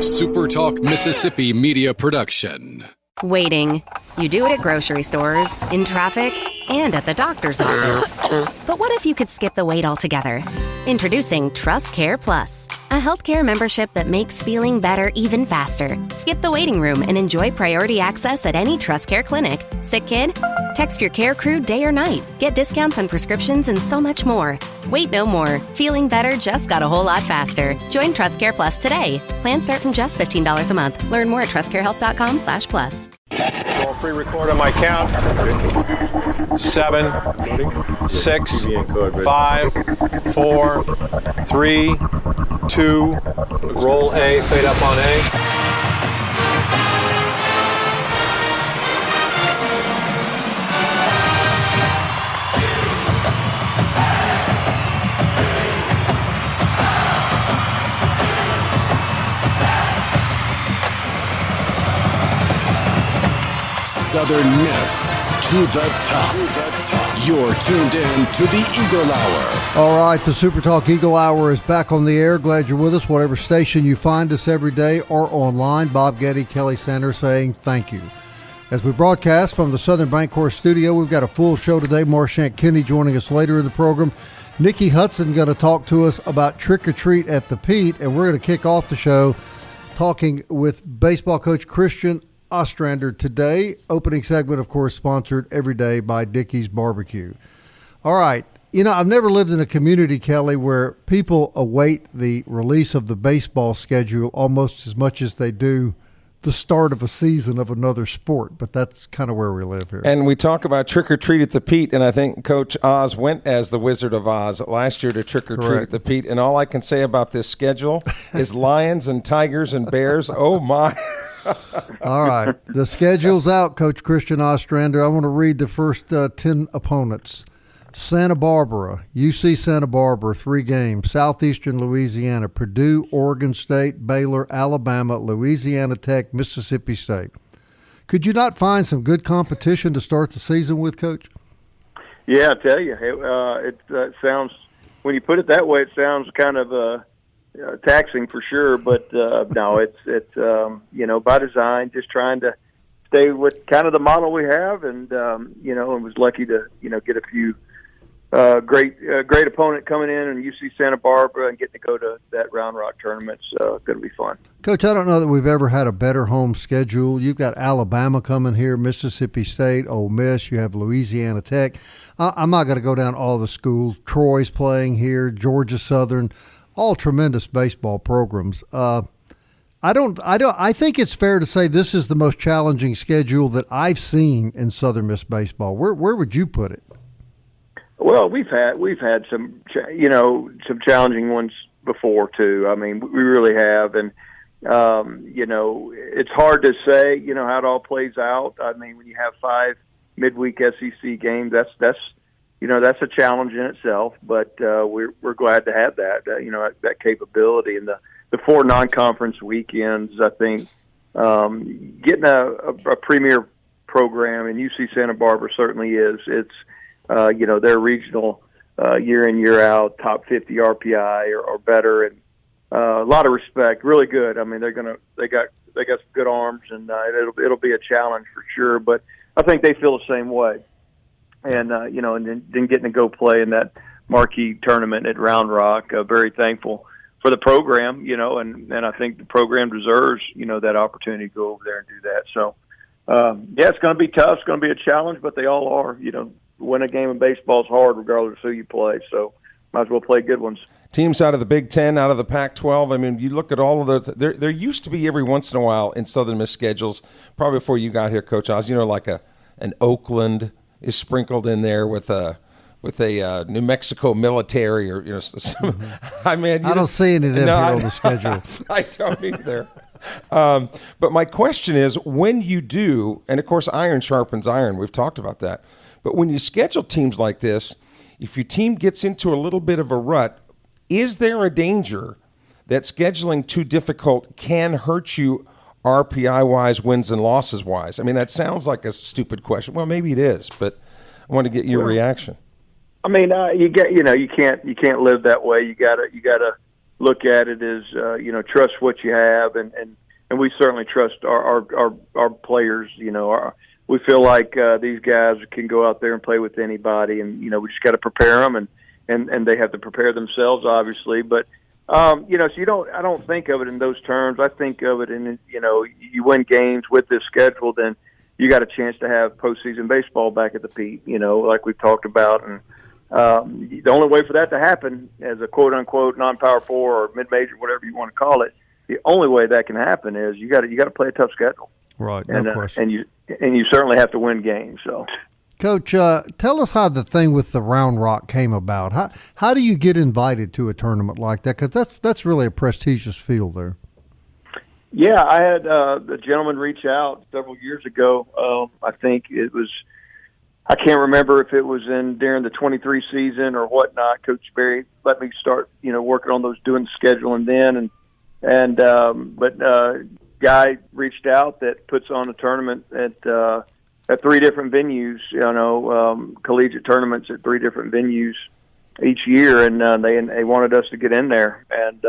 SuperTalk Mississippi media production. Waiting. You do it at grocery stores, in traffic, and at the doctor's office. But what if you could skip the wait altogether? Introducing Trust Care Plus, a healthcare membership that makes feeling better even faster. Skip the waiting room and enjoy priority access at any Trust Care clinic. Sick kid? Text your care crew day or night. Get discounts on prescriptions and so much more. Wait no more. Feeling better just got a whole lot faster. Join Trust Care Plus today. Plans start from just $15 a month. Learn more at trustcarehealth.com/plus. I'll pre-record on my count. 7, 6, 5, 4, 3, 2. Roll A, fade up on A. Southern Miss to the top. You're tuned in to the Eagle Hour. All right, the SuperTalk Eagle Hour is back on the air. Glad you're with us, whatever station you find us every day or online. Bob Getty, Kelly Sanders saying thank you. As we broadcast from the Southern Bancorp studio, we've got a full show today. Marchant Kenney joining us later in the program. Nicki Hudson going to talk to us about Trick or Treat at the Pete, and we're going to kick off the show talking with baseball coach Christian Ostrander today. Opening segment, of course, sponsored every day by Dickey's Barbecue. All right. You know, I've never lived in a community, Kelly, where people await the release of the baseball schedule almost as much as they do the start of a season of another sport, but that's kind of where we live here. And we talk about Trick or Treat at the Pete, and I think Coach Oz went as the Wizard of Oz last year to Trick or Treat at the Pete, and all I can say about this schedule is lions and tigers and bears. Oh, my. All right. The schedule's out, Coach Christian Ostrander. I want to read the first 10 opponents. Santa Barbara, UC Santa Barbara, 3 games. Southeastern Louisiana, Purdue, Oregon State, Baylor, Alabama, Louisiana Tech, Mississippi State. Could you not find some good competition to start the season with, Coach? Yeah, I tell you, it sounds, when you put it that way, it sounds kind of taxing for sure, but no, it's by design, just trying to stay with kind of the model we have, and and was lucky to get a few great opponent coming in and UC Santa Barbara and getting to go to that Round Rock tournament. So it's going to be fun. Coach, I don't know that we've ever had a better home schedule. You've got Alabama coming here, Mississippi State, Ole Miss. You have Louisiana Tech. I'm not going to go down all the schools. Troy's playing here, Georgia Southern. All tremendous baseball programs. I think it's fair to say this is the most challenging schedule that I've seen in Southern Miss baseball. Where would you put it? Well, we've had some challenging ones before too. I mean, we really have, and it's hard to say how it all plays out. I mean, when you have 5 midweek SEC games, that's a challenge in itself, but we're glad to have that, that capability. And the 4 non-conference weekends, I think, getting a premier program in UC Santa Barbara certainly is. It's, they're regional year in, year out, top 50 RPI or better, and a lot of respect, really good. I mean, they got some good arms, and it'll be a challenge for sure, but I think they feel the same way. And, and then getting to go play in that marquee tournament at Round Rock, very thankful for the program, and I think the program deserves, that opportunity to go over there and do that. So, it's going to be tough. It's going to be a challenge, but they all are. Win a game of baseball is hard regardless of who you play. So might as well play good ones. Teams out of the Big Ten, out of the Pac-12. I mean, you look at all of those. There used to be every once in a while in Southern Miss schedules, probably before you got here, Coach Oz, like an Oakland is sprinkled in there with a New Mexico military or I mean, I don't see any of them here on the schedule. I don't either. But my question is, when you do, and of course iron sharpens iron, we've talked about that, but when you schedule teams like this, if your team gets into a little bit of a rut, is there a danger that scheduling too difficult can hurt you RPI-wise, wins and losses-wise? I mean, that sounds like a stupid question. Well, maybe it is, but I want to get your reaction. I mean, you can't live that way. You gotta look at it as trust what you have, and we certainly trust our players. We feel like these guys can go out there and play with anybody, and we just got to prepare them, and they have to prepare themselves, obviously. But so I don't think of it in those terms. I think of it in you win games with this schedule, then you got a chance to have postseason baseball back at the Pete. Like we've talked about, and the only way for that to happen as a quote unquote non-power 4 or mid-major, whatever you want to call it, the only way that can happen is you got to play a tough schedule. Right, no question. And you certainly have to win games. So, Coach, tell us how the thing with the Round Rock came about. How do you get invited to a tournament like that? Because that's really a prestigious field there. Yeah, I had a gentleman reach out several years ago. I think it was, I can't remember if it was during the 23 season or whatnot. Coach Berry let me start, working on doing the scheduling then, but guy reached out that puts on a tournament at 3 different venues, collegiate tournaments at 3 different venues each year, and they wanted us to get in there, and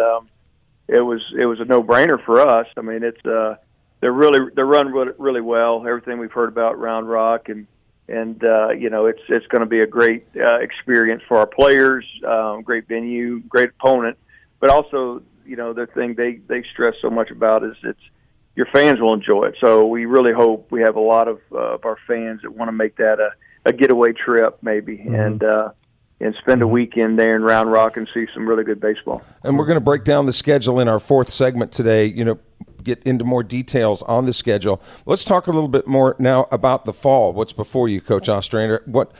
it was a no-brainer for us. I mean, they're run really well. Everything we've heard about Round Rock, and it's going to be a great experience for our players, great venue, great opponent, but also the thing they stress so much about is your fans will enjoy it. So we really hope we have a lot of our fans that want to make that a getaway trip maybe, and spend a weekend there in Round Rock and see some really good baseball. And we're going to break down the schedule in our 4th segment today, get into more details on the schedule. Let's talk a little bit more now about the fall. What's before you, Coach Ostrander? What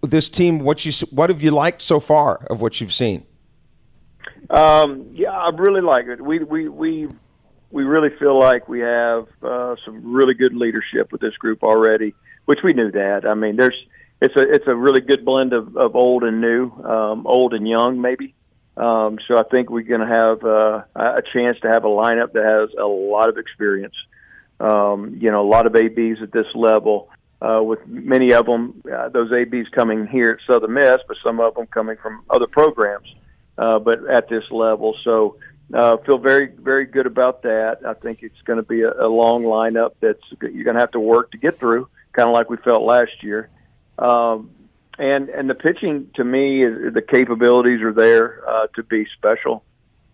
this team, what have you liked so far of what you've seen? Yeah, I really like it. We really feel like we have some really good leadership with this group already, which we knew that. I mean, it's a really good blend of old and new, old and young maybe. So I think we're going to have a chance to have a lineup that has a lot of experience. A lot of ABs at this level, with many of them, those ABs coming here at Southern Miss, but some of them coming from other programs, but at this level. So feel very, very good about that. I think it's going to be a long lineup that's you're going to have to work to get through, kind of like we felt last year. And the pitching, to me, the capabilities are there to be special.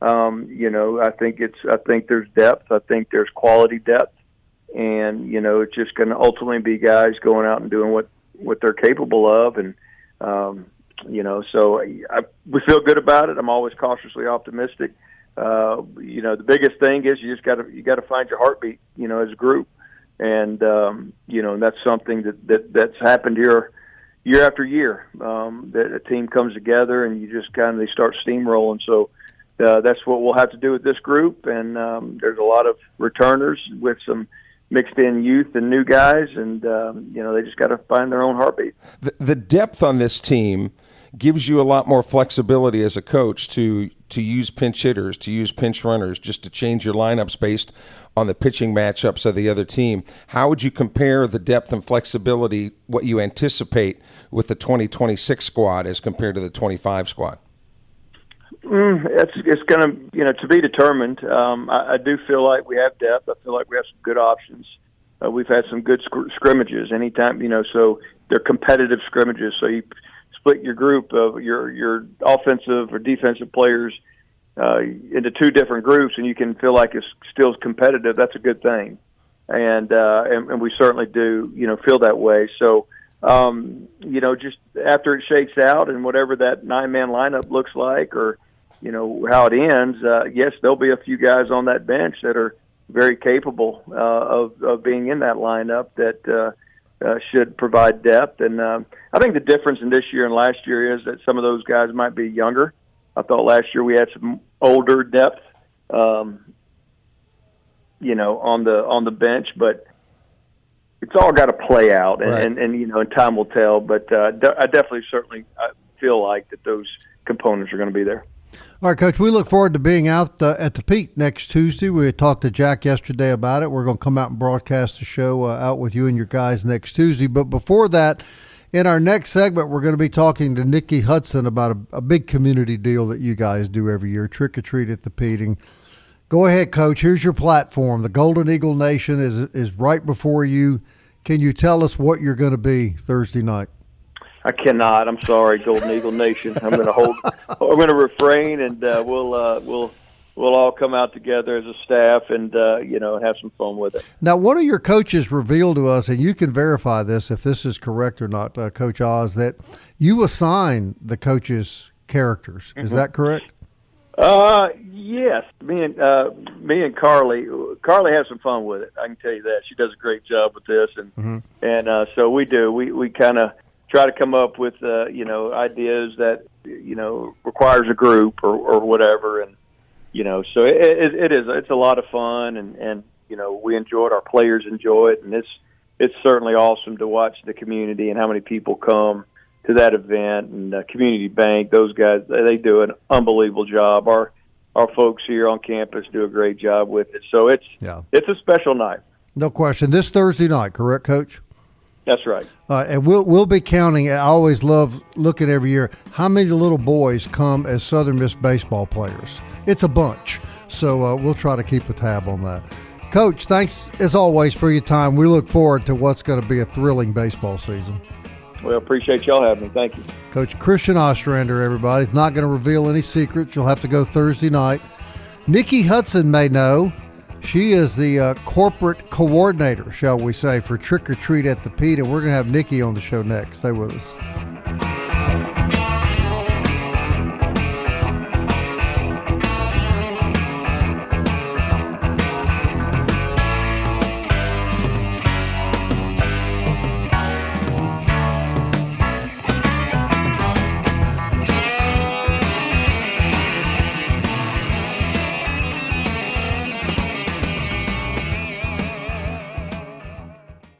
I think there's depth. I think there's quality depth, and it's just going to ultimately be guys going out and doing what they're capable of, and so we feel good about it. I'm always cautiously optimistic. The biggest thing is you got to find your heartbeat, as a group, and that's something that's happened here year after year. That a team comes together and you just they start steamrolling. So that's what we'll have to do with this group. And there's a lot of returners with some mixed in youth and new guys, and they just got to find their own heartbeat. The depth on this team gives you a lot more flexibility as a coach to use pinch hitters, to use pinch runners, just to change your lineups based on the pitching matchups of the other team. How would you compare the depth and flexibility, what you anticipate with the 2026 squad as compared to the 25 squad? It's going to be determined. I do feel like we have depth. I feel like we have some good options. We've had some good scrimmages anytime, so they're competitive scrimmages. So you split your group of your offensive or defensive players into 2 different groups, and you can feel like it's still competitive. That's a good thing, and we certainly do feel that way. So just after it shakes out and whatever that 9-man lineup looks like, or how it ends, yes, there'll be a few guys on that bench that are very capable of being in that lineup that should provide depth. And I think the difference in this year and last year is that some of those guys might be younger. I thought last year we had some older depth, on the bench, but it's all got to play out, and, right. and time will tell. But I definitely, certainly, feel like that those components are going to be there. All right, Coach, we look forward to being out at the Pete next Tuesday. We talked to Jack yesterday about it. We're going to come out and broadcast the show out with you and your guys next Tuesday. But before that, In our next segment, we're going to be talking to Nicki Hudson about a big community deal that you guys do every year, Trick or Treat at the Pete. Go ahead, Coach. Here's your platform. The Golden Eagle Nation is right before you. Can you tell us what you're going to be Thursday night? I cannot. I'm sorry, Golden Eagle Nation. I'm going to refrain, and we'll all come out together as a staff and have some fun with it. Now, one of your coaches revealed to us, and you can verify this if this is correct or not, Coach Oz, that you assign the coaches characters. Is that correct? Yes. Me and Carly has some fun with it. I can tell you that. She does a great job with this, and so we do. We kind of try to come up with ideas that requires a group or whatever, and so it's a lot of fun, and we enjoy it. Our players enjoy it, and it's certainly awesome to watch the community and how many people come to that event. And Community Bank, those guys, they do an unbelievable job. Our folks here on campus do a great job with it. So it's a special night. No question. This Thursday night, correct, Coach? That's right. And we'll be counting. I always love looking every year how many little boys come as Southern Miss baseball players. It's a bunch. So we'll try to keep a tab on that. Coach, thanks as always for your time. We look forward to what's going to be a thrilling baseball season. Well, appreciate y'all having me. Thank you. Coach Christian Ostrander, everybody. He's not going to reveal any secrets. You'll have to go Thursday night. Nicki Hudson may know. She is the corporate coordinator, shall we say, for Trick or Treat at the Pete, and we're going to have Nicki on the show next. Stay with us.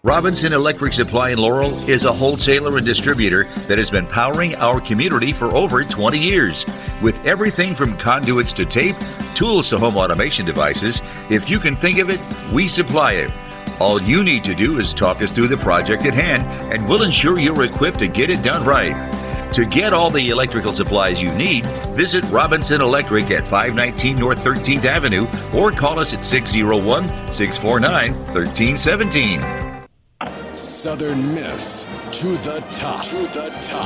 Robinson Electric Supply in Laurel is a wholesaler and distributor that has been powering our community for over 20 years. With everything from conduits to tape, tools to home automation devices, if you can think of it, we supply it. All you need to do is talk us through the project at hand, and we'll ensure you're equipped to get it done right. To get all the electrical supplies you need, visit Robinson Electric at 519 North 13th Avenue or call us at 601-649-1317. Southern Miss to the top.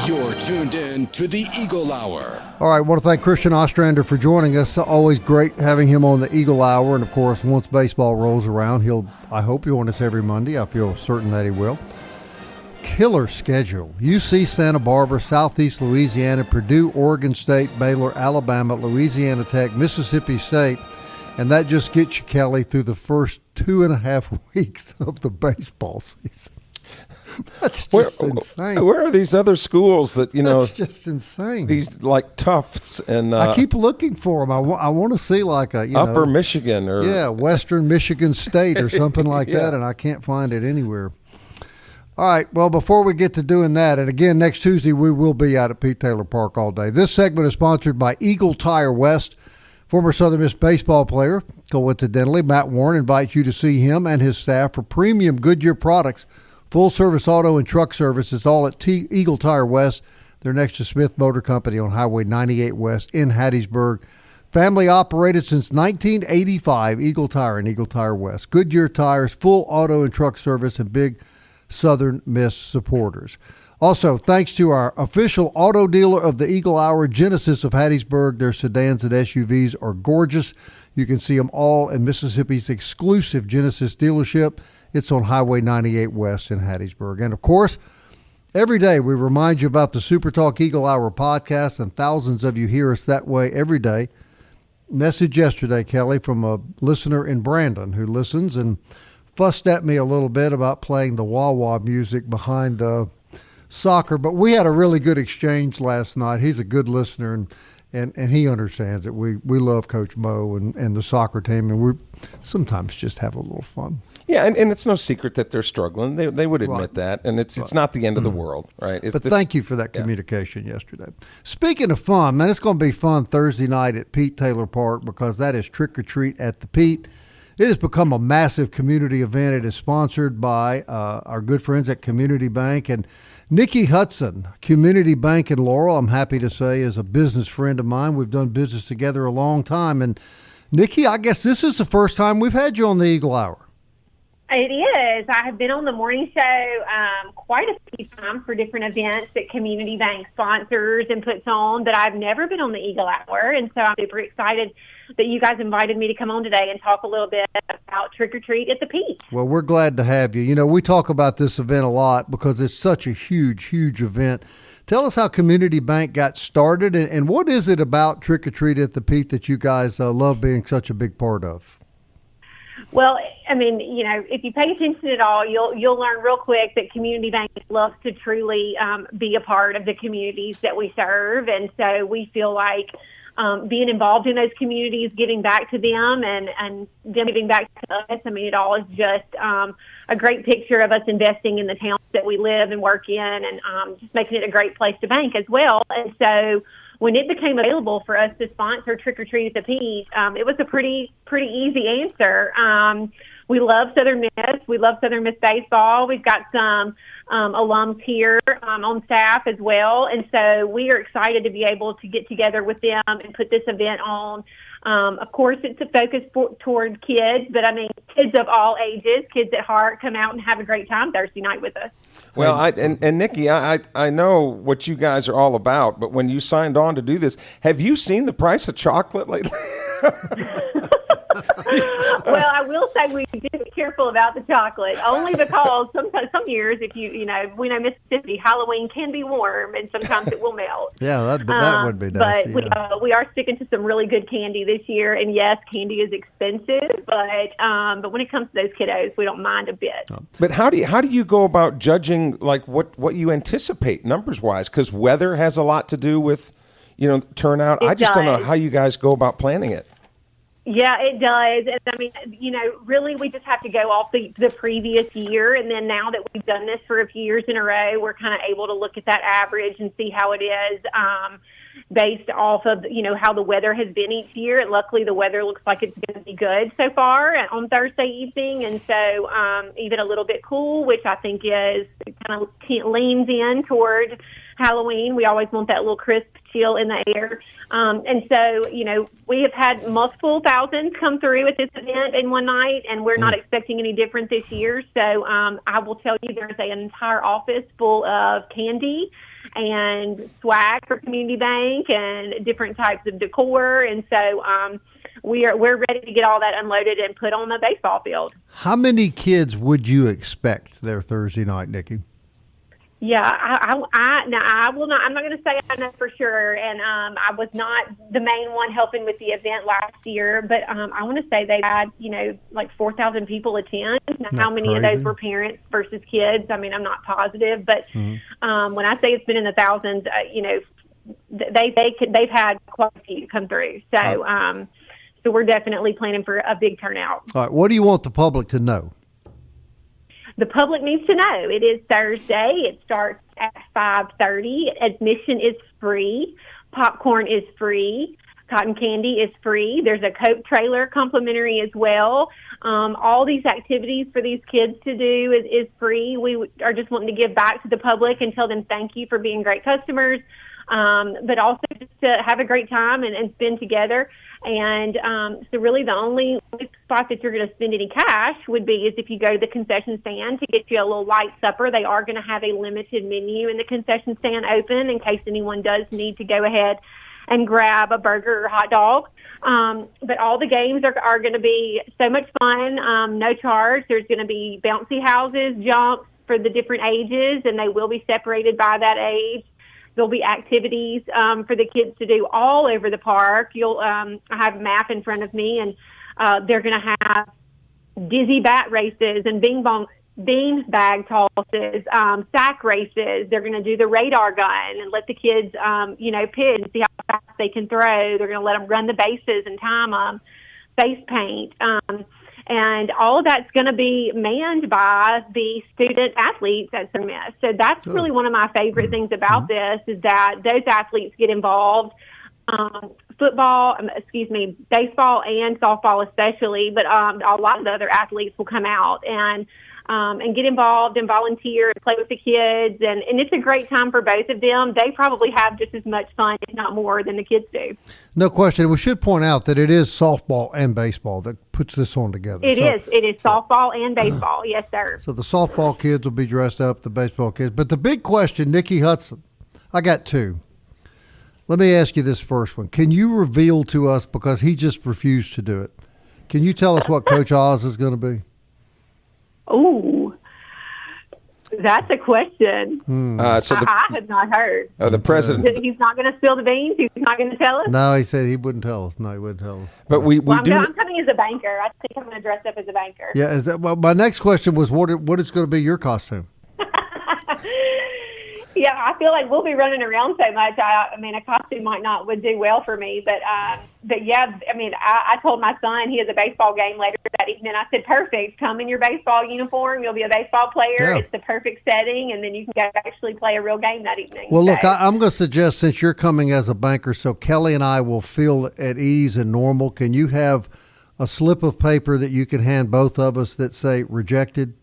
You're tuned in to the Eagle Hour. All right, I want to thank Christian Ostrander for joining us. Always great having him on the Eagle Hour. And, of course, once baseball rolls around, I hope he'll join us every Monday. I feel certain that he will. Killer schedule. UC Santa Barbara, Southeast Louisiana, Purdue, Oregon State, Baylor, Alabama, Louisiana Tech, Mississippi State. And that just gets you, Kelly, through the first 2.5 weeks of the baseball season. That's just insane. Where are these other schools that, That's just insane. These, like, Tufts and... I keep looking for them. I want to see, like, Upper Michigan or... Yeah, Western Michigan State or something like that, and I can't find it anywhere. All right, well, before we get to doing that, and again, next Tuesday we will be out at Pete Taylor Park all day. This segment is sponsored by Eagle Tire West. Former Southern Miss baseball player, coincidentally, Matt Warren invites you to see him and his staff for premium Goodyear products, full-service auto and truck service. It's all at Eagle Tire West. They're next to Smith Motor Company on Highway 98 West in Hattiesburg. Family operated since 1985, Eagle Tire and Eagle Tire West. Goodyear tires, full auto and truck service, and big Southern Miss supporters. Also, thanks to our official auto dealer of the Eagle Hour, Genesis of Hattiesburg. Their sedans and SUVs are gorgeous. You can see them all in Mississippi's exclusive Genesis dealership. It's on Highway 98 West in Hattiesburg. And, of course, every day we remind you about the SuperTalk Eagle Hour podcast, and thousands of you hear us that way every day. Message yesterday, Kelly, from a listener in Brandon who listens and fussed at me a little bit about playing the wah-wah music behind the soccer, but we had a really good exchange last night. He's a good listener, and he understands it. We love Coach Mo and the soccer team, and we sometimes just have a little fun. Yeah, and it's no secret that they're struggling. They would admit that, and it's not the end of the world, right? Thank you for that communication yesterday. Speaking of fun, man, it's going to be fun Thursday night at Pete Taylor Park because that is Trick or Treat at the Pete. It has become a massive community event. It is sponsored by our good friends at Community Bank. And Nicki Hudson, Community Bank in Laurel, I'm happy to say, is a business friend of mine. We've done business together a long time. And Nicki, I guess this is the first time we've had you on the Eagle Hour. It is. I have been on the morning show quite a few times for different events that Community Bank sponsors and puts on, but I've never been on the Eagle Hour, and so I'm super excited that you guys invited me to come on today and talk a little bit about Trick or Treat at the Peak. Well, we're glad to have you. You know, we talk about this event a lot because it's such a huge, huge event. Tell us how Community Bank got started, and what is it about Trick or Treat at the Peak that you guys love being such a big part of? Well, I mean, you know, if you pay attention at all, you'll learn real quick that Community Bank loves to truly be a part of the communities that we serve, and so we feel like being involved in those communities, giving back to them, and them giving back to us. I mean, it all is just a great picture of us investing in the towns that we live and work in, and just making it a great place to bank as well. And so when it became available for us to sponsor Trick or Treat at the Peak, it was a pretty easy answer. We love Southern Miss. We love Southern Miss baseball. We've got some alums here on staff as well. And so we are excited to be able to get together with them and put this event on. Of course, it's a focus toward kids, but I mean, kids of all ages, kids at heart, come out and have a great time Thursday night with us. Well, and Nicki, I know what you guys are all about, but when you signed on to do this, have you seen the price of chocolate lately? Well, I will say we do be careful about the chocolate, only because sometimes some years, if we know Mississippi, Halloween can be warm, and sometimes it will melt. Yeah, that would be nice. But we are sticking to some really good candy this year, and yes, candy is expensive, but when it comes to those kiddos, we don't mind a bit. But how do you go about judging like what you anticipate numbers wise? Because weather has a lot to do with turnout. I just don't know how you guys go about planning it. Yeah, it does. And I mean, really we just have to go off the previous year. And then now that we've done this for a few years in a row, we're kind of able to look at that average and see how it is based off of, how the weather has been each year. And luckily the weather looks like it's going to be good so far on Thursday evening. And so even a little bit cool, which I think is kind of leans in toward Halloween. We always want that little crisp chill in the air. And so, we have had multiple thousands come through at this event in one night, and we're not expecting any different this year. So I will tell you there's an entire office full of candy and swag for Community Bank and different types of decor. And so we're ready to get all that unloaded and put on the baseball field. How many kids would you expect there Thursday night, Nicki? Yeah, I will not. I'm not going to say I know for sure, and I was not the main one helping with the event last year, but I want to say they had, like 4,000 people attend. Now, how many of those were parents versus kids? I mean, I'm not positive, but when I say it's been in the thousands, they've had quite a few come through. So, so we're definitely planning for a big turnout. All right, what do you want the public to know? The public needs to know it is Thursday. It starts at 5:30. Admission is free. Popcorn is free. Cotton candy is free. There's a Coke trailer complimentary as well. All these activities for these kids to do is free. We are just wanting to give back to the public and tell them thank you for being great customers, but also just to have a great time and spend together. And so really the only spot that you're going to spend any cash would be is if you go to the concession stand to get you a little light supper. They are going to have a limited menu in the concession stand open in case anyone does need to go ahead and grab a burger or hot dog. But all the games are going to be so much fun, no charge. There's going to be bouncy houses, jumps for the different ages, and they will be separated by that age. There'll be activities for the kids to do all over the park. I have a map in front of me, and they're going to have dizzy bat races and bean bag tosses, sack races. They're going to do the radar gun and let the kids, pit and see how fast they can throw. They're going to let them run the bases and time them, face paint. And all of that's going to be manned by the student athletes at Southern Miss. So that's really one of my favorite things about this is that those athletes get involved baseball and softball especially, but a lot of the other athletes will come out and get involved and volunteer and play with the kids. And it's a great time for both of them. They probably have just as much fun, if not more, than the kids do. No question. We should point out that it is softball and baseball that puts this on together. It is softball and baseball. Yes, sir. So the softball kids will be dressed up, the baseball kids. But the big question, Nicki Hudson, I got two. Let me ask you this first one. Can you reveal to us, because he just refused to do it, can you tell us what Coach Oz is going to be? Ooh, that's a question. I have not heard. The president. He's not going to spill the beans? He's not going to tell us? No, he said he wouldn't tell us. No, he wouldn't tell us. But I'm coming as a banker. I think I'm going to dress up as a banker. Yeah, well, my next question was what is going to be your costume? Yeah, I feel like we'll be running around so much. I mean, a costume would do well for me, but yeah, I mean, I told my son he has a baseball game later that evening. I said, perfect. Come in your baseball uniform. You'll be a baseball player. Yeah. It's the perfect setting, and then you can go actually play a real game that evening. Well, look, I'm going to suggest, since you're coming as a banker, so Kelly and I will feel at ease and normal. Can you have a slip of paper that you can hand both of us that say rejected?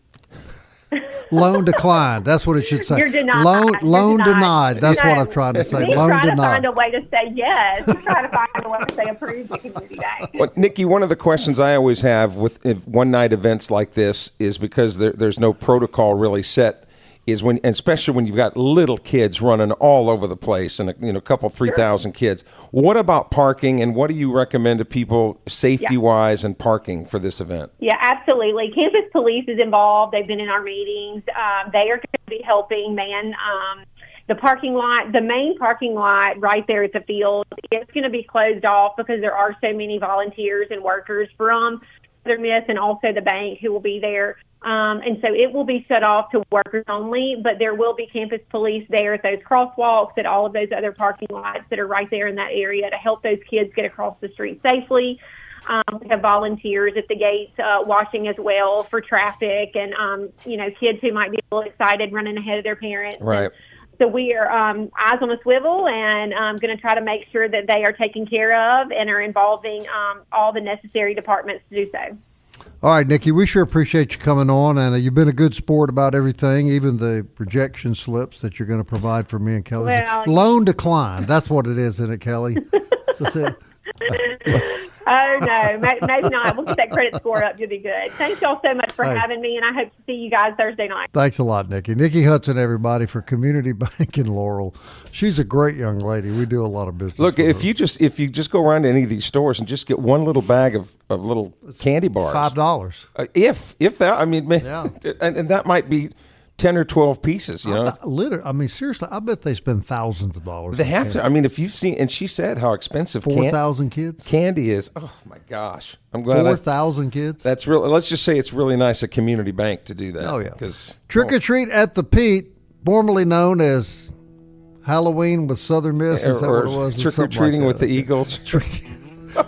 Loan declined. That's what it should say. You're denied. Loan denied. That's what I'm trying to say. Loan try denied. to find a way to say yes. You try to find a way to say approved community bank. Well, Nicki, one of the questions I always have with one-night events like this is because there's no protocol really set, is when, especially when you've got little kids running all over the place and a couple 3,000 kids. What about parking, and what do you recommend to people safety-wise and parking for this event? Yeah, absolutely. Campus police is involved. They've been in our meetings. They are going to be helping man the parking lot. The main parking lot right there at the field is going to be closed off because there are so many volunteers and workers from Southern Miss and also the bank who will be there. And so it will be shut off to workers only, but there will be campus police there at those crosswalks, at all of those other parking lots that are right there in that area to help those kids get across the street safely. We have volunteers at the gates watching as well for traffic and, kids who might be a little excited running ahead of their parents. Right. So we are eyes on a swivel and going to try to make sure that they are taken care of and are involving all the necessary departments to do so. All right, Nicki, we sure appreciate you coming on, and you've been a good sport about everything, even the rejection slips that you're going to provide for me and Kelly. Well, loan decline. That's what it is, isn't it, Kelly? That's it. Oh, no, maybe not. We'll get that credit score up. You'll be good. Thanks y'all so much for having me, and I hope to see you guys Thursday night. Thanks a lot, Nicki. Nicki Hudson, everybody, for Community Bank in Laurel. She's a great young lady. We do a lot of business. Look, if you just go around to any of these stores and just get one little bag of little candy bars. $5. If that, I mean, yeah. and that might be 10 or 12 pieces, you know. Literally, I mean, seriously, I bet they spend thousands of dollars. They have to. I mean, if you've seen, and she said how expensive 4,000 kids candy is. Oh my gosh, I'm glad 4,000 kids. That's real. Let's just say it's really nice at Community Bank to do that. Oh yeah, because Trick or Treat at the Pete, formerly known as Halloween with Southern Miss, is that what it was? Trick or Treating with the Eagles.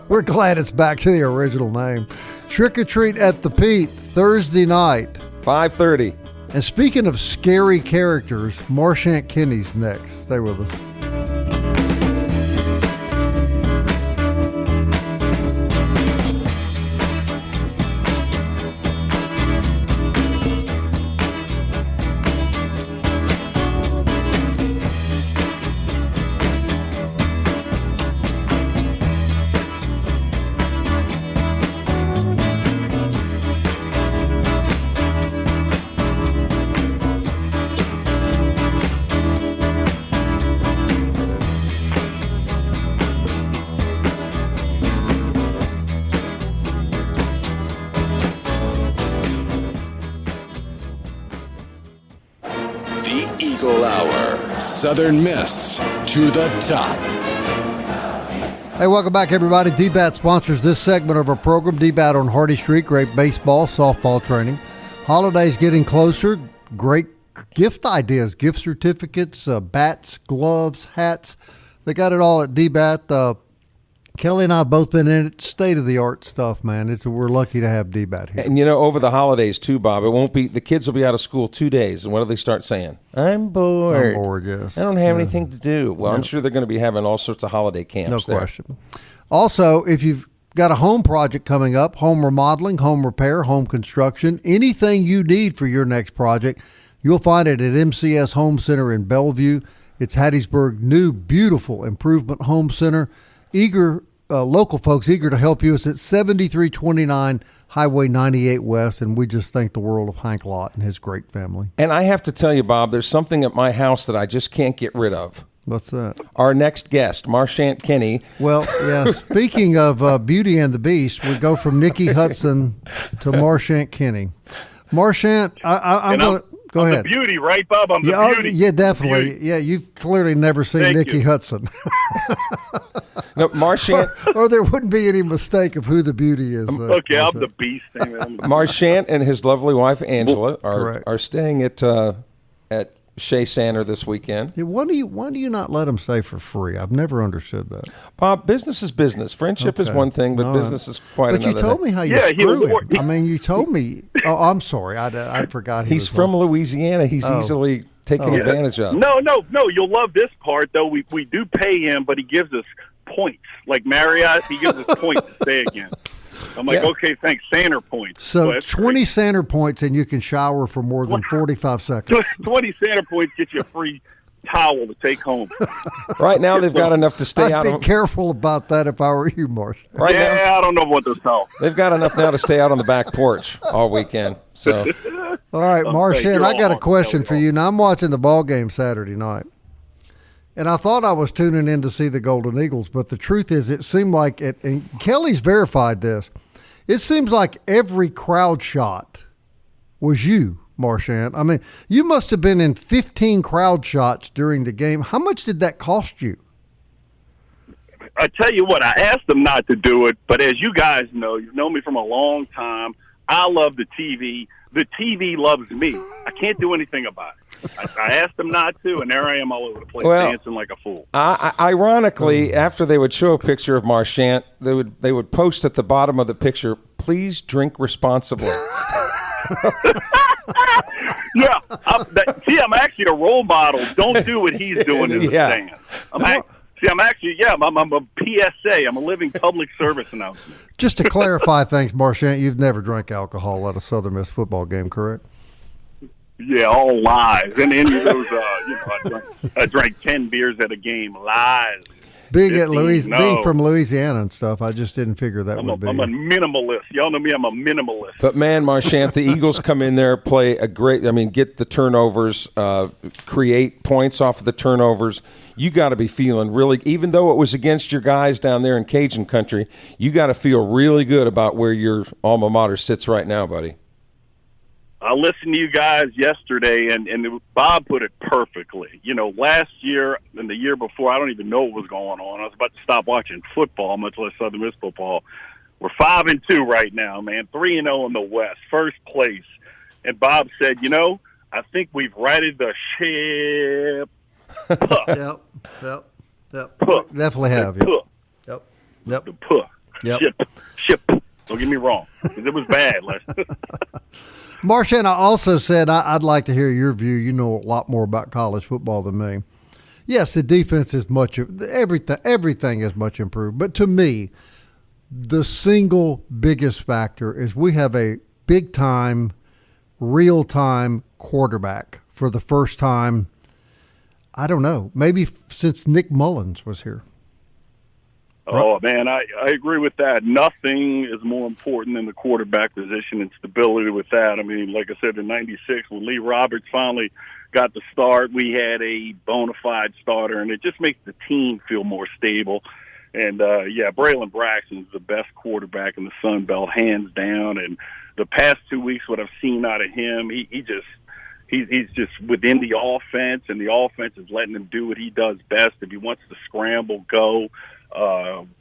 We're glad it's back to the original name. Trick or Treat at the Pete, Thursday night, 5:30. And speaking of scary characters, Marchant Kenney's next. Stay with us. Southern Miss to the top. Hey, welcome back, everybody. DBAT sponsors this segment of our program. DBAT on Hardy Street, great baseball, softball training. Holidays getting closer. Great gift ideas, gift certificates, bats, gloves, hats. They got it all at DBAT. Kelly and I have both been in state-of-the-art stuff, man. We're lucky to have D-Bat here. And, over the holidays, too, Bob, the kids will be out of school 2 days, and what do they start saying? I'm bored. I'm bored, yes. I don't have anything to do. Well, I'm sure they're going to be having all sorts of holiday camps. No question. Also, if you've got a home project coming up, home remodeling, home repair, home construction, anything you need for your next project, you'll find it at MCS Home Center in Bellevue. It's Hattiesburg's new, beautiful improvement home center. Local folks eager to help you. It's at 7329 Highway 98 West, and we just thank the world of Hank Lott and his great family. And I have to tell you, Bob, there's something at my house that I just can't get rid of. What's that? Our next guest, Marchant Kenney. Well, yeah, speaking of Beauty and the Beast, we go from Nicki Hudson to Marchant Kenney. Marchant, I'm going to... Go ahead. The beauty, right, Bob? I'm the beauty. Yeah, definitely. Yeah, you've clearly never seen Nicki Hudson. No, Marchant. Or there wouldn't be any mistake of who the beauty is. Okay, I'm the beast. Marchant and his lovely wife, Angela, are staying at Shea Sanner this weekend. Yeah, why do you not let them stay for free? I've never understood that. Bob, business is business. Friendship is one thing, but business is quite another. But you told me how you screw him. I mean, you told me. Oh, I'm sorry. I forgot. He's from Louisiana. He's easily taken advantage of. No. You'll love this part, though. We do pay him, but he gives us points. Like Marriott, he gives us points to stay again. I'm like, okay, thanks, Sanner points. So 20 Sanner points, and you can shower for more than 45 seconds. 20 Sanner points get you a free towel to take home. Right now, they've got enough to stay out. I'd be careful about that if I were you, Marsh. I don't know what to tell. They've got enough now to stay out on the back porch all weekend. So, all right, Marchant, I got a question for you. Now, I'm watching the ball game Saturday night. And I thought I was tuning in to see the Golden Eagles, but the truth is it seemed like it, and Kelly's verified this, it seems like every crowd shot was you, Marchant. I mean, you must have been in 15 crowd shots during the game. How much did that cost you? I tell you what, I asked them not to do it, but as you guys know, you've known me from a long time, I love the TV. The TV loves me. I can't do anything about it. I asked them not to, and there I am all over the place dancing like a fool. Ironically, after they would show a picture of Marchant, they would post at the bottom of the picture, "Please drink responsibly." Yeah. I'm actually a role model. Don't do what he's doing in the stands. I'm a PSA. I'm a living public service announcement. Just to clarify things, Marchant, you've never drank alcohol at a Southern Miss football game, correct? Yeah, all lies. And any of those, I drank 10 beers at a game. Lies. Being from Louisiana and stuff, I just didn't figure that would be. I'm a minimalist. Y'all know me. I'm a minimalist. But man, Marchant, the Eagles come in there, play a great. Get the turnovers, create points off of the turnovers. You got to be feeling really, even though it was against your guys down there in Cajun country, you got to feel really good about where your alma mater sits right now, buddy. I listened to you guys yesterday, and Bob put it perfectly. Last year and the year before, I don't even know what was going on. I was about to stop watching football, much less Southern Miss football. We're 5-2 right now, man. 3-0 in the West, first place. And Bob said, I think we've righted the ship. Yep. Definitely have. Yep. The puh. Yep. Ship. Don't get me wrong, because it was bad last. Marchant, I also said I'd like to hear your view. You know a lot more about college football than me. Yes, the defense is everything is much improved. But to me, the single biggest factor is we have a big-time, real-time quarterback for the first time, I don't know, maybe since Nick Mullins was here. Oh, man, I agree with that. Nothing is more important than the quarterback position and stability with that. Like I said, in '96, when Lee Roberts finally got the start, we had a bona fide starter, and it just makes the team feel more stable. And, Braylon Braxton's the best quarterback in the Sun Belt, hands down. And the past 2 weeks, what I've seen out of him, he's just within the offense, and the offense is letting him do what he does best. If he wants to scramble, go.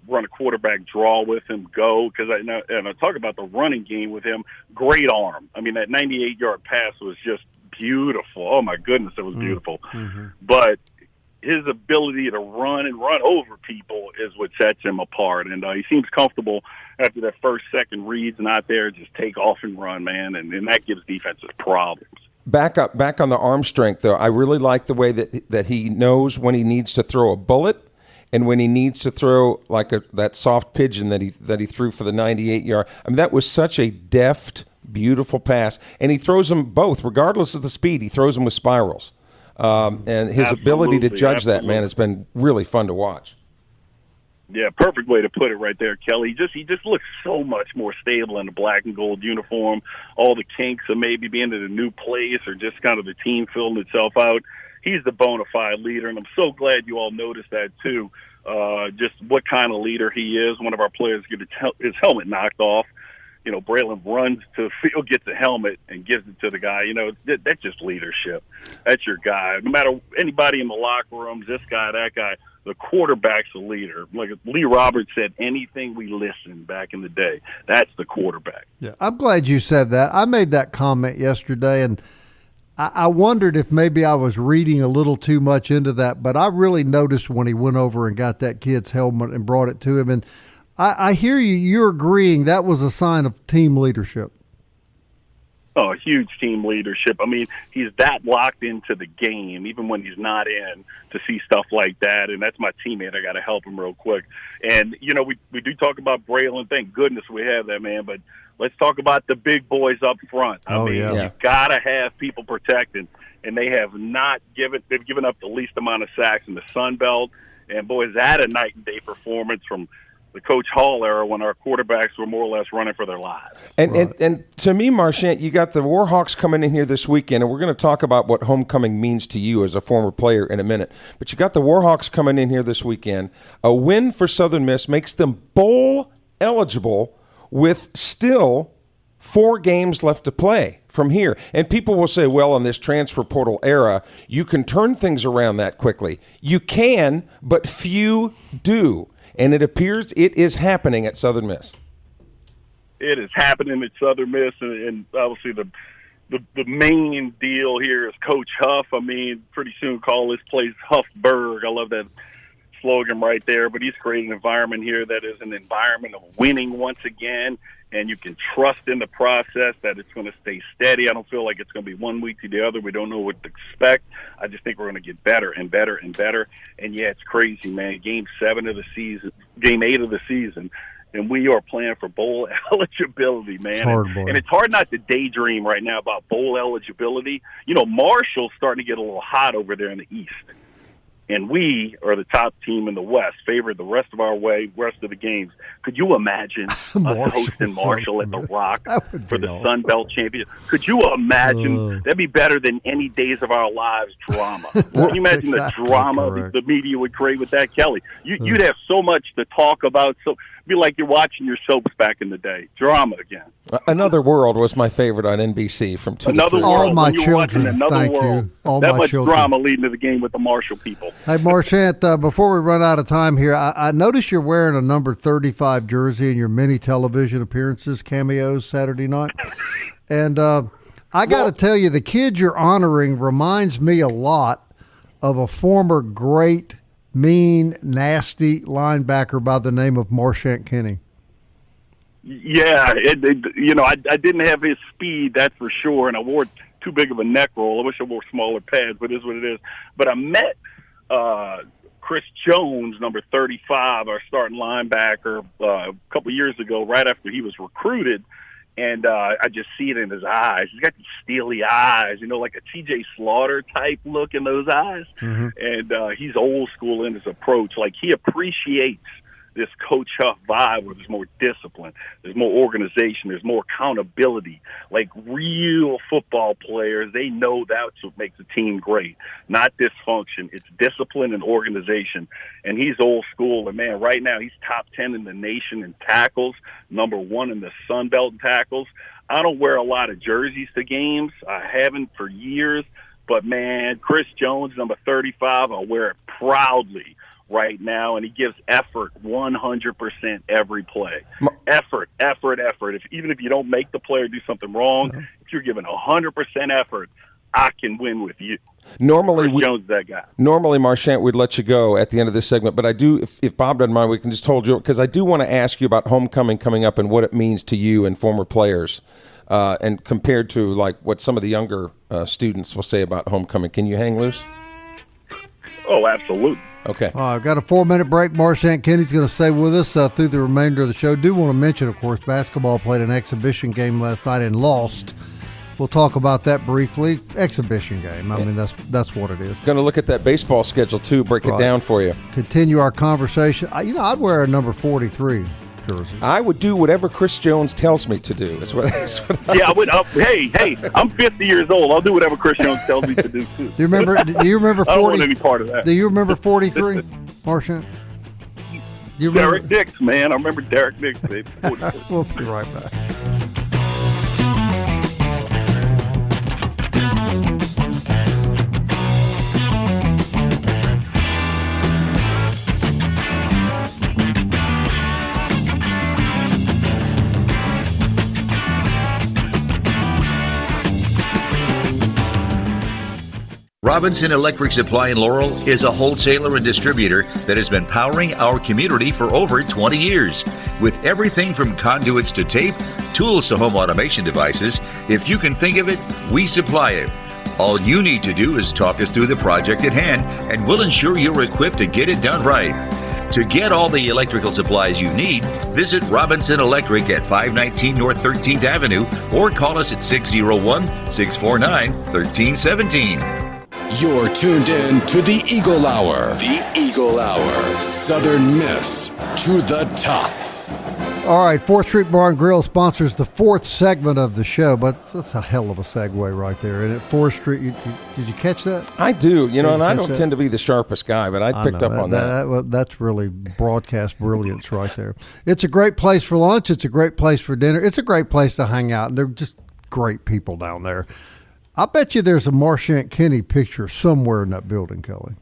Run a quarterback draw with him, go. Because I talk about the running game with him, great arm. That 98-yard pass was just beautiful. Oh, my goodness, it was beautiful. Mm-hmm. But his ability to run and run over people is what sets him apart. And he seems comfortable after that first, second reads and out there, just take off and run, man. And that gives defenses problems. Back on the arm strength, though, I really like the way that he knows when he needs to throw a bullet and when he needs to throw like that soft pigeon that he threw for the 98-yard. I mean, that was such a deft, beautiful pass. And he throws them both, regardless of the speed. He throws them with spirals. And his ability to judge that, man, has been really fun to watch. Yeah, perfect way to put it right there, Kelly. He just looks so much more stable in the black and gold uniform. All the kinks of maybe being in a new place or just kind of the team filling itself out. He's the bona fide leader, and I'm so glad you all noticed that too. Just what kind of leader he is. One of our players get his helmet knocked off. You know, Braylon runs to the field, gets a helmet, and gives it to the guy. You know, that's just leadership. That's your guy. No matter anybody in the locker rooms, this guy, that guy, the quarterback's a leader. Like Lee Roberts said, anything we listen back in the day, that's the quarterback. Yeah, I'm glad you said that. I made that comment yesterday, and I wondered if maybe I was reading a little too much into that, but I really noticed when he went over and got that kid's helmet and brought it to him, and I hear you. You're agreeing that was a sign of team leadership. Oh, huge team leadership. I mean, he's that locked into the game, even when he's not in, to see stuff like that. And that's my teammate. I got to help him real quick. And, you know, we do talk about Braylon. Thank goodness we have that, man. But let's talk about the big boys up front. I mean, you got to have people protecting. And they have not they've given up the least amount of sacks in the Sun Belt. And, boy, is that a night and day performance from the Coach Hall era when our quarterbacks were more or less running for their lives. And to me, Marchant, you got the Warhawks coming in here this weekend, and we're going to talk about what homecoming means to you as a former player in a minute. But you got the Warhawks coming in here this weekend. A win for Southern Miss makes them bowl eligible with still 4 games left to play from here. And people will say, well, in this transfer portal era, you can turn things around that quickly. You can, but few do. And it appears it is happening at Southern Miss. It is happening at Southern Miss, and obviously the main deal here is Coach Huff. I mean, pretty soon call this place Huffburg. I love that slogan right there. But he's created an environment here that is an environment of winning once again, and you can trust in the process that it's going to stay steady. I don't feel like it's going to be one week to the other. We don't know what to expect. I just think we're going to get better and better and better. And, yeah, it's crazy, man. Game 8 of the season, and we are playing for bowl eligibility, man. And it's hard not to daydream right now about bowl eligibility. You know, Marshall's starting to get a little hot over there in the East. And we are the top team in the West, favored the rest of the games. Could you imagine us hosting Marshall at the Rock for the Sun Belt Championship? Could you imagine? That'd be better than any Days of Our Lives drama. Can you imagine the drama the media would create with that, Kelly? You'd have so much to talk about. So it'd be like you're watching your soaps back in the day. Drama again. Another World was my favorite on NBC from 2 Another to 3. World. All my when you're children. Another Thank World. you. All that my much children. drama leading to the game with the Marshall people. Hey, Marchant, before we run out of time here, I noticed you're wearing a number 35 jersey in your many television appearances, cameos Saturday night. And I got to tell you, the kid you're honoring reminds me a lot of a former great, mean, nasty linebacker by the name of Marchant Kenney. Yeah, I didn't have his speed, that's for sure, and I wore too big of a neck roll. I wish I wore smaller pads, but it is what it is. But I met Chris Jones, number 35, our starting linebacker, a couple years ago, right after he was recruited, and I just see it in his eyes. He's got these steely eyes, like a T.J. Slaughter type look in those eyes, and he's old school in his approach. Like, he appreciates this Coach Huff vibe where there's more discipline, there's more organization, there's more accountability. Like real football players, they know that's what makes a team great, not dysfunction. It's discipline and organization. And he's old school. And, man, right now he's top 10 in the nation in tackles, number 1 in the Sun Belt in tackles. I don't wear a lot of jerseys to games. I haven't for years. But, man, Chris Jones, number 35, I'll wear it proudly right now, and he gives effort 100% every play. Effort. Even if you don't make the play or do something wrong, if you're giving 100% effort, I can win with you. Normally, Chris Jones is that guy. Normally, Marchant, we'd let you go at the end of this segment, but I do, if Bob doesn't mind, we can just hold you, because I do want to ask you about homecoming coming up and what it means to you and former players, and compared to like what some of the younger students will say about homecoming. Can you hang loose? Oh, absolutely. Okay. I've got a 4-minute break. Marchant Kenney's going to stay with us through the remainder of the show. Do want to mention, of course, basketball played an exhibition game last night and lost. We'll talk about that briefly. Exhibition game. I mean, that's what it is. Going to look at that baseball schedule, too, break it down for you. Continue our conversation. I'd wear a number 43 jersey. I would do whatever Chris Jones tells me to do. That's what I would. Hey, I'm 50 years old. I'll do whatever Chris Jones tells me to do, too. Do you remember 40? I don't want any part of that. Do you remember 43, Marchant? Derek Nix, man. I remember Derek Nix, baby. We'll be right back. Robinson Electric Supply in Laurel is a wholesaler and distributor that has been powering our community for over 20 years. With everything from conduits to tape, tools to home automation devices, if you can think of it, we supply it. All you need to do is talk us through the project at hand, and we'll ensure you're equipped to get it done right. To get all the electrical supplies you need, visit Robinson Electric at 519 North 13th Avenue or call us at 601-649-1317. You're tuned in to the Eagle Hour. The Eagle Hour. Southern Miss to the top. All right, 4th Street Bar and Grill sponsors the 4th segment of the show, but that's a hell of a segue right there. And at 4th Street, did you catch that? I do, and I don't tend to be the sharpest guy, but I picked up on that. That's really broadcast brilliance right there. It's a great place for lunch. It's a great place for dinner. It's a great place to hang out. And they're just great people down there. I bet you there's a Marchant Kenney picture somewhere in that building, Kelly.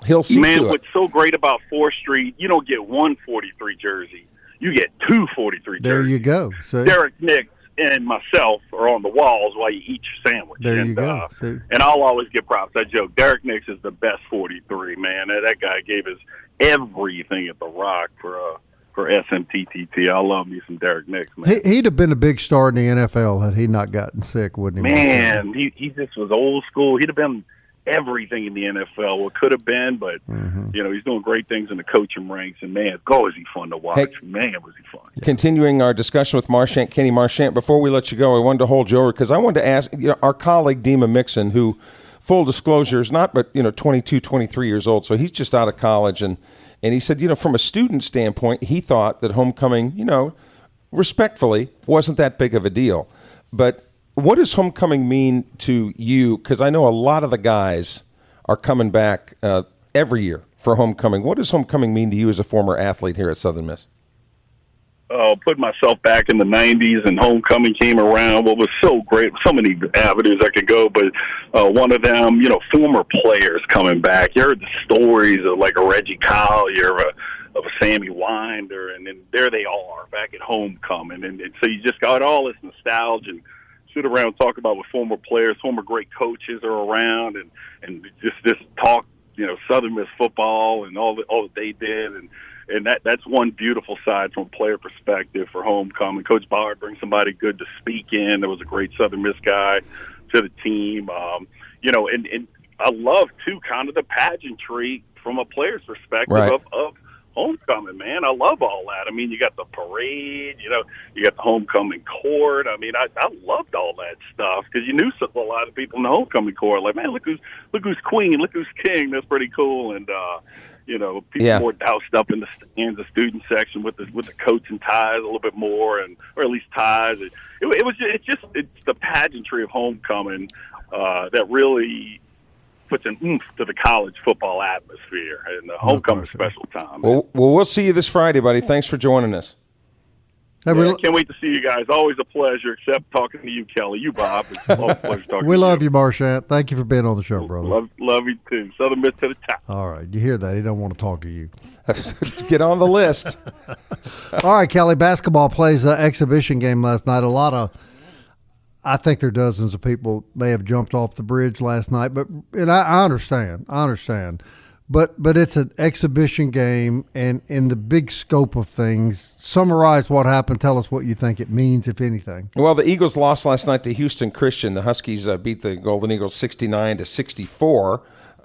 He'll see Man, to it. what's so great about 4th Street, you don't get one 43 jersey. You get two 43 jerseys. There you go. See? Derek Nix and myself are on the walls while you eat your sandwich. There you go. And I'll always give props. I joke, Derek Nix is the best 43, man. That guy gave us everything at the Rock for SMTTT. I love me some Derek Nix, man. He'd have been a big star in the NFL had he not gotten sick, wouldn't he? Man, he just was old school. He'd have been everything in the NFL. What could have been, but he's doing great things in the coaching ranks. And man, is he fun to watch? Hey, man, was he fun? Continuing our discussion with Marchant Kenney. Marchant, before we let you go, I wanted to hold you over because I wanted to ask our colleague Dima Mixon, who, full disclosure, is not but 22, 23 years old, so he's just out of college, and he said, from a student standpoint, he thought that homecoming, respectfully, wasn't that big of a deal. But what does homecoming mean to you? Because I know a lot of the guys are coming back every year for homecoming. What does homecoming mean to you as a former athlete here at Southern Miss? Put myself back in the 90s and homecoming came around. What was so great, so many avenues I could go, but one of them, former players coming back. You heard the stories of like a Reggie Collier, of a Sammy Winder, and then there they are back at homecoming. And so you just got all this nostalgia and sit around and talk about what former players, former great coaches are around, and just talk, Southern Miss football and all that they did. And that's one beautiful side from a player perspective for homecoming. Coach Bauer brings somebody good to speak in. There was a great Southern Miss guy to the team. And I love, too, kind of the pageantry from a player's perspective of homecoming, man. I love all that. I mean, you got the parade, you got the homecoming court. I mean, I loved all that stuff because you knew a lot of people in the homecoming court. Like, man, look who's queen, look who's king. That's pretty cool. And, people more doused up in the stands, the student section with the coats and ties a little bit more, or at least ties. It's the pageantry of homecoming that really puts an oomph to the college football atmosphere, and the homecoming special time. Well, we'll see you this Friday, buddy. Thanks for joining us. I can't wait to see you guys. Always a pleasure, except talking to you, Kelly. You, Bob. It's always a pleasure talking to you. We love you, Marchant. Thank you for being on the show, brother. Love you, too. Southern Miss to the top. All right. You hear that? He don't want to talk to you. Get on the list. All right, Kelly. Basketball plays an exhibition game last night. I think there are dozens of people may have jumped off the bridge last night, and I understand. But it's an exhibition game, and in the big scope of things, summarize what happened. Tell us what you think it means, if anything. Well, the Eagles lost last night to Houston Christian. The Huskies beat the Golden Eagles 69-64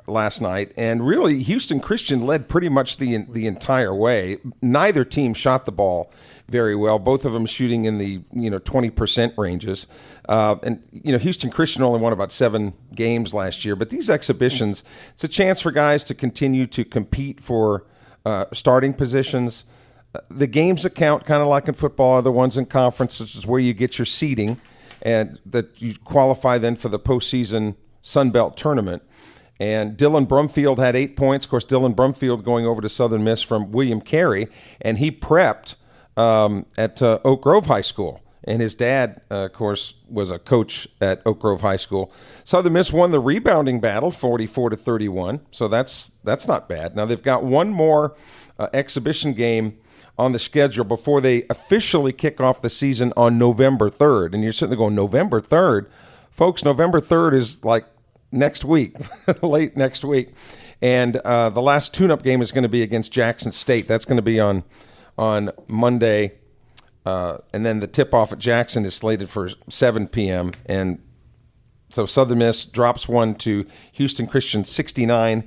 last night, and really Houston Christian led pretty much the entire way. Neither team shot the ball very well. Both of them shooting in the 20% ranges. And Houston Christian only won about 7 games last year. But these exhibitions, it's a chance for guys to continue to compete for starting positions. The games that count, kind of like in football, are the ones in conference, which is where you get your seeding, and that you qualify then for the postseason Sun Belt tournament. And Dylan Brumfield had 8 points. Of course, Dylan Brumfield going over to Southern Miss from William Carey, and he prepped at Oak Grove High School. And his dad, of course, was a coach at Oak Grove High School. Southern Miss won the rebounding battle, 44-31. So that's not bad. Now they've got one more exhibition game on the schedule before they officially kick off the season on November 3rd. And you're sitting there going, November 3rd? Folks, November 3rd is like next week, late next week. And the last tune-up game is going to be against Jackson State. That's going to be on Monday. And then the tip-off at Jackson is slated for 7 p.m. And so Southern Miss drops one to Houston Christian 69-64.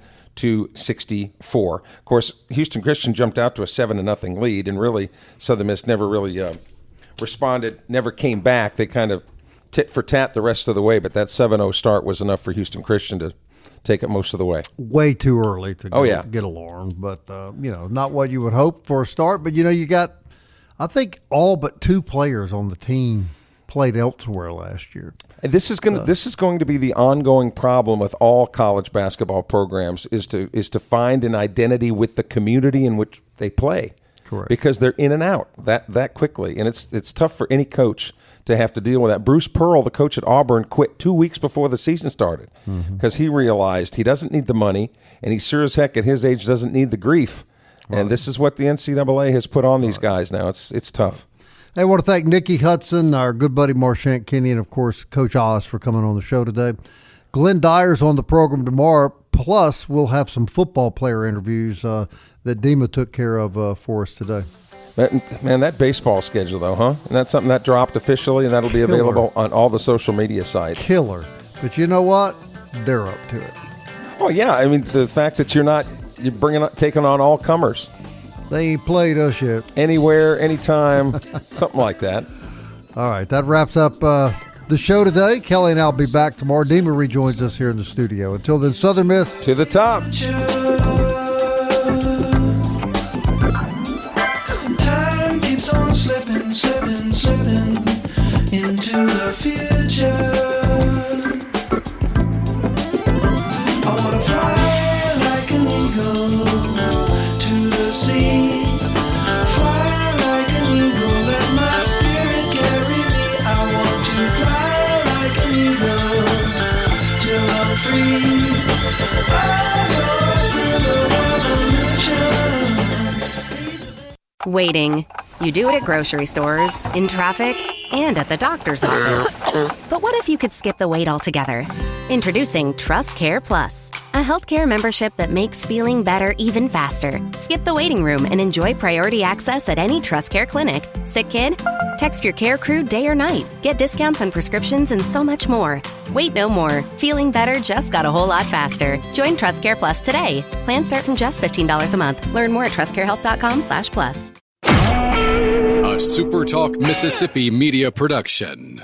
Of course, Houston Christian jumped out to a 7-0 lead, and really Southern Miss never really responded, never came back. They kind of tit for tat the rest of the way, but that 7-0 start was enough for Houston Christian to take it most of the way. Way too early to get alarmed, but not what you would hope for a start. But you got, I think, all but 2 players on the team played elsewhere last year. And this is going to be the ongoing problem with all college basketball programs is to find an identity with the community in which they play. Correct. Because they're in and out that quickly, and it's tough for any coach to have to deal with that. Bruce Pearl, the coach at Auburn, quit 2 weeks before the season started because he realized he doesn't need the money, and he sure as heck at his age doesn't need the grief. Right. And this is what the NCAA has put on these guys now. It's tough. I want to thank Nicki Hudson, our good buddy Marchant Kenney, and, of course, Coach Oz for coming on the show today. Glenn Dyer's on the program tomorrow, plus we'll have some football player interviews that Dima took care of for us today. That baseball schedule, though, huh? And that's something that dropped officially, and that'll be available on all the social media sites. Killer. But you know what? They're up to it. Oh, yeah. I mean, the fact that you're taking on all comers. They ain't played us yet. Anywhere, anytime, something like that. All right. That wraps up the show today. Kelly and I will be back tomorrow. Dima rejoins us here in the studio. Until then, Southern Miss to the top. Keeps on slipping into the future. I wanna fly like an eagle to the sea. Fly like an eagle, let my spirit carry me. I want to fly like an eagle till I'm free. I go through the revolution. Waiting. You do it at grocery stores, in traffic, and at the doctor's office. But what if you could skip the wait altogether? Introducing Trust Care Plus, a healthcare membership that makes feeling better even faster. Skip the waiting room and enjoy priority access at any Trust Care clinic. Sick kid? Text your care crew day or night. Get discounts on prescriptions and so much more. Wait no more. Feeling better just got a whole lot faster. Join Trust Care Plus today. Plans start from just $15 a month. Learn more at trustcarehealth.com/plus. A SuperTalk Mississippi media production.